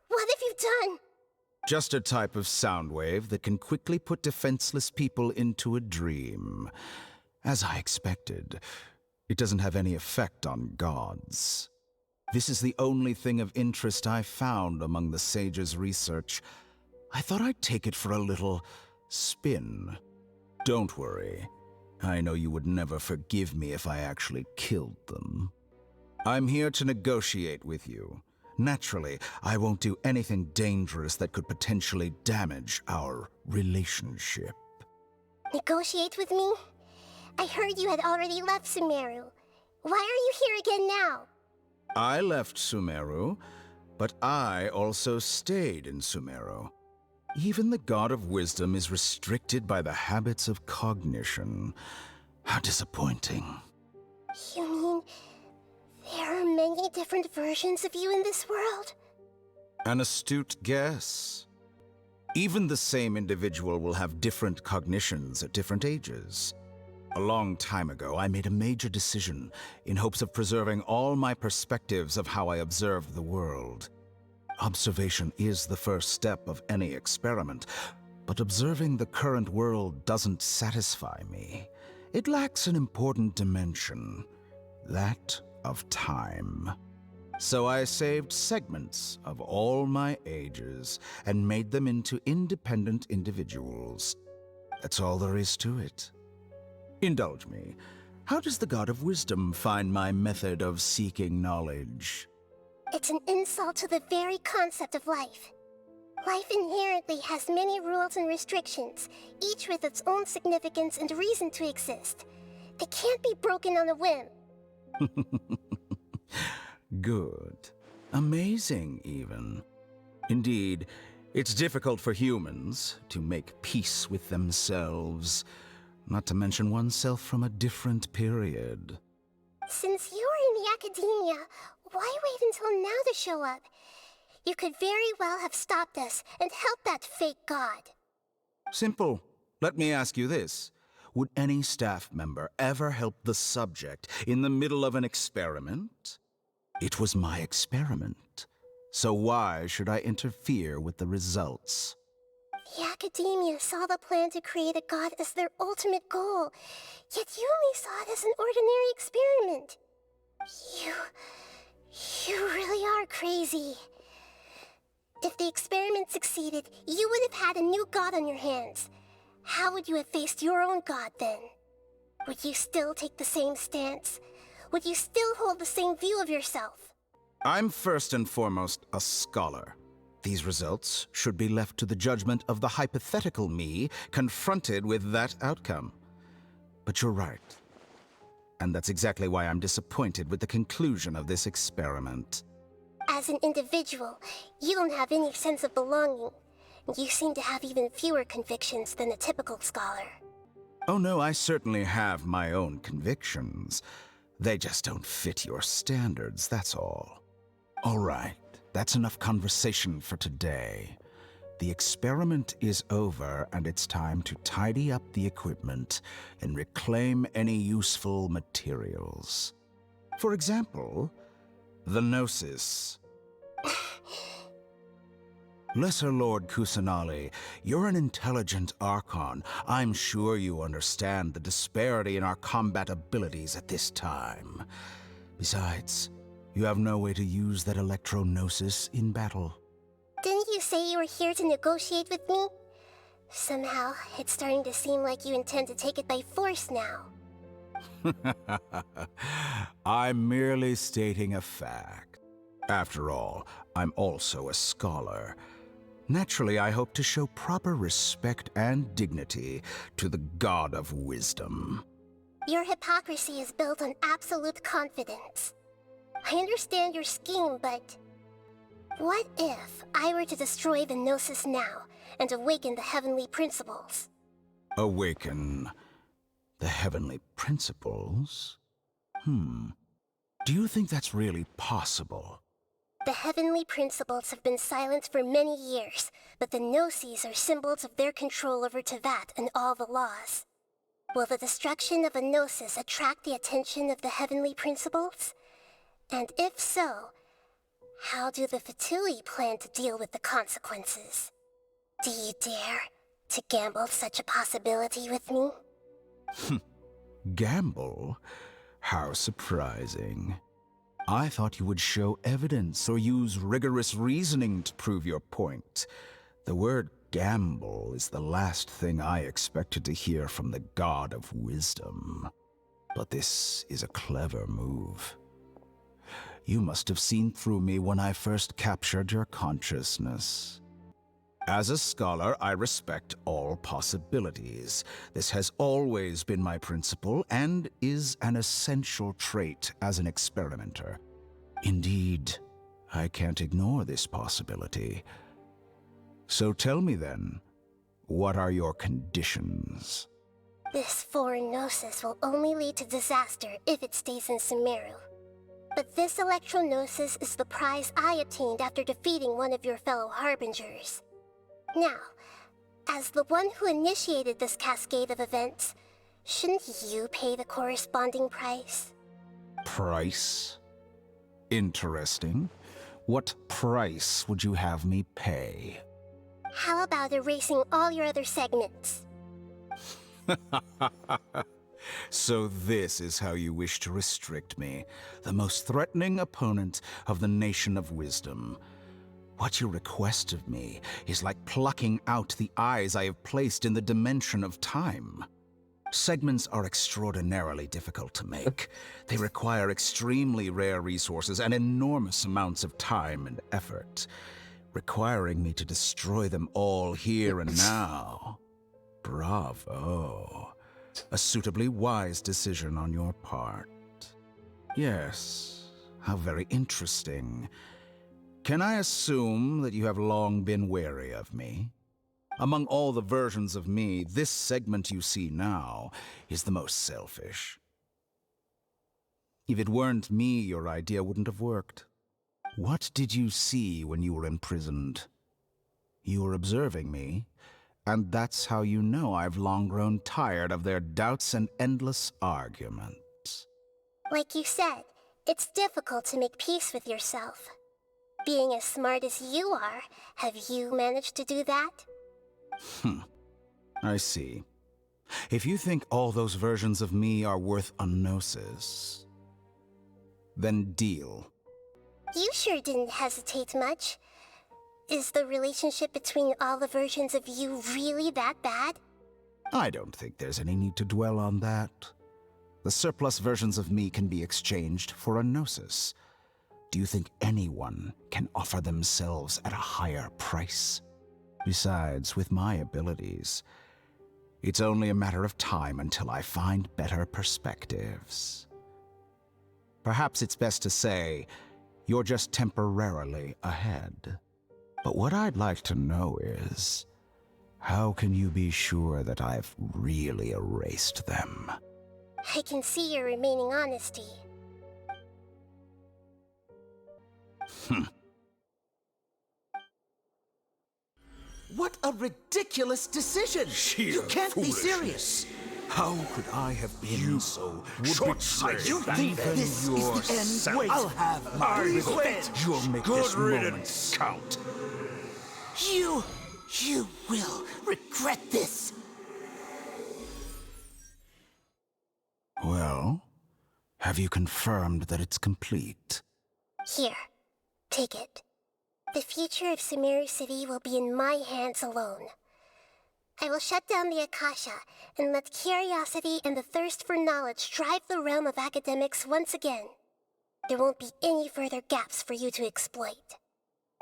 What have you done? Just a type of sound wave that can quickly put defenseless people into a dream. As I expected, it doesn't have any effect on gods. This is the only thing of interest I found among the sage's research. I thought I'd take it for a little spin. Don't worry. I know you would never forgive me if I actually killed them. I'm here to negotiate with you. Naturally, I won't do anything dangerous that could potentially damage our relationship. Negotiate with me? I heard you had already left Sumeru. Why are you here again now? I left Sumeru, but I also stayed in Sumeru. Even the God of Wisdom is restricted by the habits of cognition. How disappointing. You mean there are many different versions of you in this world? An astute guess. Even the same individual will have different cognitions at different ages. A long time ago, I made a major decision in hopes of preserving all my perspectives of how I observed the world. Observation is the first step of any experiment, but observing the current world doesn't satisfy me. It lacks an important dimension, that of time. So I saved segments of all my ages and made them into independent individuals. That's all there is to it. Indulge me. How does the God of Wisdom find my method of seeking knowledge? It's an insult to the very concept of life. Life inherently has many rules and restrictions, each with its own significance and reason to exist. They can't be broken on a whim. Good. Amazing, even. Indeed, it's difficult for humans to make peace with themselves, not to mention oneself from a different period. Since you were in the academia, why wait until now to show up? You could very well have stopped us and helped that fake god. Simple. Let me ask you this. Would any staff member ever help the subject in the middle of an experiment? It was my experiment. So why should I interfere with the results? The academia saw the plan to create a god as their ultimate goal, yet you only saw it as an ordinary experiment. You really are crazy. If the experiment succeeded, you would have had a new god on your hands. How would you have faced your own god then? Would you still take the same stance? Would you still hold the same view of yourself? I'm first and foremost a scholar. These results should be left to the judgment of the hypothetical me confronted with that outcome. But you're right. And that's exactly why I'm disappointed with the conclusion of this experiment. As an individual, you don't have any sense of belonging. You seem to have even fewer convictions than a typical scholar. Oh no, I certainly have my own convictions. They just don't fit your standards, that's all. All right, that's enough conversation for today. The experiment is over, and it's time to tidy up the equipment and reclaim any useful materials. For example, the Gnosis. Lesser Lord Kusanali, you're an intelligent Archon. I'm sure you understand the disparity in our combat abilities at this time. Besides, you have no way to use that Electro-Gnosis in battle. Didn't you say you were here to negotiate with me? Somehow, it's starting to seem like you intend to take it by force now. I'm merely stating a fact. After all, I'm also a scholar. Naturally, I hope to show proper respect and dignity to the God of Wisdom. Your hypocrisy is built on absolute confidence. I understand your scheme, but... what if I were to destroy the Gnosis now and awaken the heavenly principles? Awaken the heavenly principles? Do you think that's really possible? The heavenly principles have been silent for many years, but the Gnosis are symbols of their control over Tevat and all the laws. Will the destruction of a Gnosis attract the attention of the heavenly principles? And if so, how do the Fatui plan to deal with the consequences? Do you dare to gamble such a possibility with me? Gamble? How surprising. I thought you would show evidence or use rigorous reasoning to prove your point. The word gamble is the last thing I expected to hear from the God of Wisdom. But this is a clever move. You must have seen through me when I first captured your consciousness. As a scholar, I respect all possibilities. This has always been my principle and is an essential trait as an experimenter. Indeed, I can't ignore this possibility. So tell me then, what are your conditions? This foreign Gnosis will only lead to disaster if it stays in Sumeru. But this Electro-Gnosis is the prize I obtained after defeating one of your fellow Harbingers. Now, as the one who initiated this cascade of events, shouldn't you pay the corresponding price? Price? Interesting. What price would you have me pay? How about erasing all your other segments? So this is how you wish to restrict me, the most threatening opponent of the Nation of Wisdom. What you request of me is like plucking out the eyes I have placed in the dimension of time. Segments are extraordinarily difficult to make. They require extremely rare resources and enormous amounts of time and effort, requiring me to destroy them all here and now. Bravo. A suitably wise decision on your part. Yes, how very interesting. Can I assume that you have long been wary of me? Among all the versions of me, this segment you see now is the most selfish. If it weren't me, your idea wouldn't have worked. What did you see when you were imprisoned? You were observing me, and that's how you know I've long grown tired of their doubts and endless arguments. Like you said, it's difficult to make peace with yourself. Being as smart as you are, have you managed to do that? I see. If you think all those versions of me are worth a gnosis, then deal. You sure didn't hesitate much. Is the relationship between all the versions of you really that bad? I don't think there's any need to dwell on that. The surplus versions of me can be exchanged for a gnosis. Do you think anyone can offer themselves at a higher price? Besides, with my abilities, it's only a matter of time until I find better perspectives. Perhaps it's best to say, You're just temporarily ahead. But what I'd like to know is, how can you be sure that I've really erased them? I can see your remaining honesty. What a ridiculous decision! You can't be serious! How could I have been so short-sighted? You think this is the end? Wait, I'll have my revenge! You'll make this moment count. You will regret this! Well, have you confirmed that it's complete? Here, take it. The future of Sumeru City will be in my hands alone. I will shut down the Akasha and let curiosity and the thirst for knowledge drive the realm of academics once again. There won't be any further gaps for you to exploit.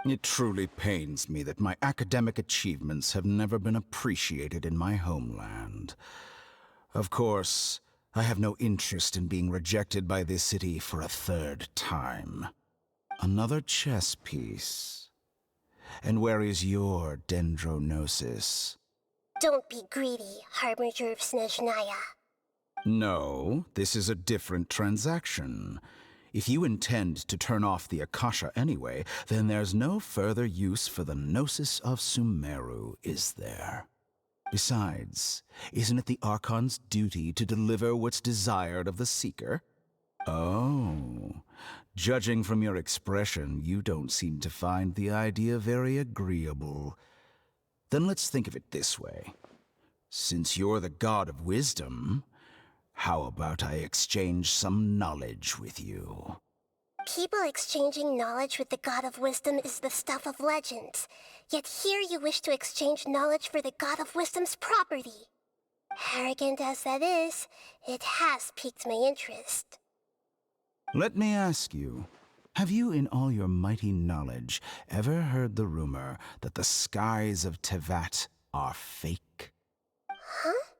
It truly pains me that my academic achievements have never been appreciated in my homeland. Of course, I have no interest in being rejected by this city for a third time. Another chess piece. And where is your dendronosis? Don't be greedy, Harbinger of Snezhnaya. No, this is a different transaction. If you intend to turn off the Akasha anyway, then there's no further use for the Gnosis of Sumeru, is there? Besides, isn't it the Archon's duty to deliver what's desired of the Seeker? Oh, judging from your expression, you don't seem to find the idea very agreeable. Then let's think of it this way. Since you're the god of wisdom, how about I exchange some knowledge with you? People exchanging knowledge with the god of wisdom is the stuff of legends. Yet here you wish to exchange knowledge for the god of wisdom's property. Arrogant as that is, it has piqued my interest. Let me ask you, have you in all your mighty knowledge ever heard the rumor that the skies of Tevat are fake? Huh?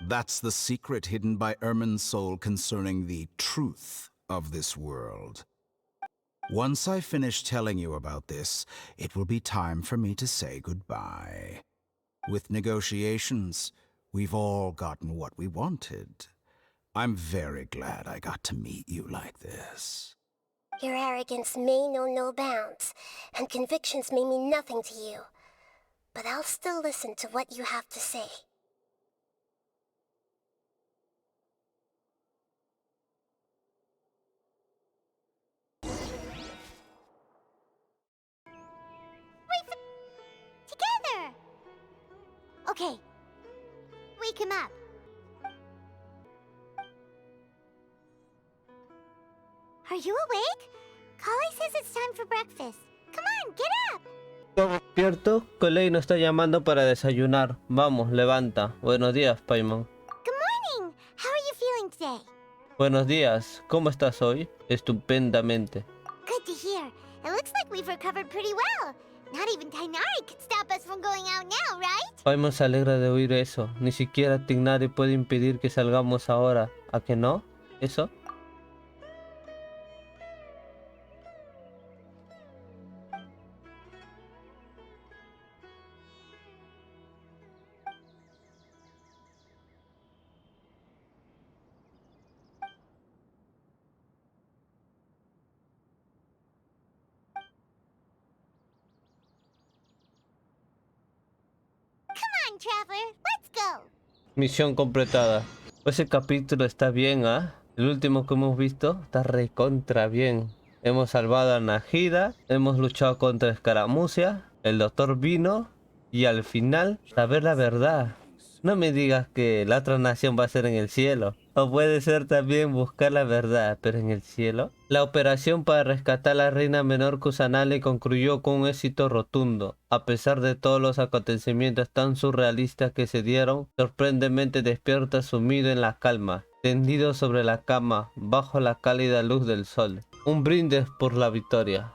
That's the secret hidden by Irminsul concerning the truth of this world. Once I finish telling you about this, it will be time for me to say goodbye. With negotiations, we've all gotten what we wanted. I'm very glad I got to meet you like this. Your arrogance may know no bounds, and convictions may mean nothing to you. But I'll still listen to what you have to say. Together! Okay. Wake him up. Are you awake? Kali says it's time for breakfast. Come on, get up! ¿Estás despierto? Coley nos está llamando para desayunar. Vamos, levanta. Buenos días, Paimon. Good morning! How are you feeling today? Buenos días. ¿Cómo estás hoy? Estupendamente. Good to hear. It looks like we've recovered pretty well. Not even Tainari could stop us from going out now, right? Paimon se alegra de oír eso. Ni siquiera Tignari puede impedir que salgamos ahora. ¿A que no? ¿Eso? Come on, Traveler, let's go! Misión completada. Ese capítulo está bien, ¿ah? El último que hemos visto está recontra bien. Hemos salvado a Najida, hemos luchado contra Escaramucia, el doctor vino y al final saber la verdad. No me digas que la otra nación va a ser en el cielo. O puede ser también buscar la verdad, pero en el cielo. La operación para rescatar a la reina menor Kusanale concluyó con un éxito rotundo. A pesar de todos los acontecimientos tan surrealistas que se dieron, sorprendentemente despierta sumido en la calma, tendido sobre la cama, bajo la cálida luz del sol. Un brindis por la victoria.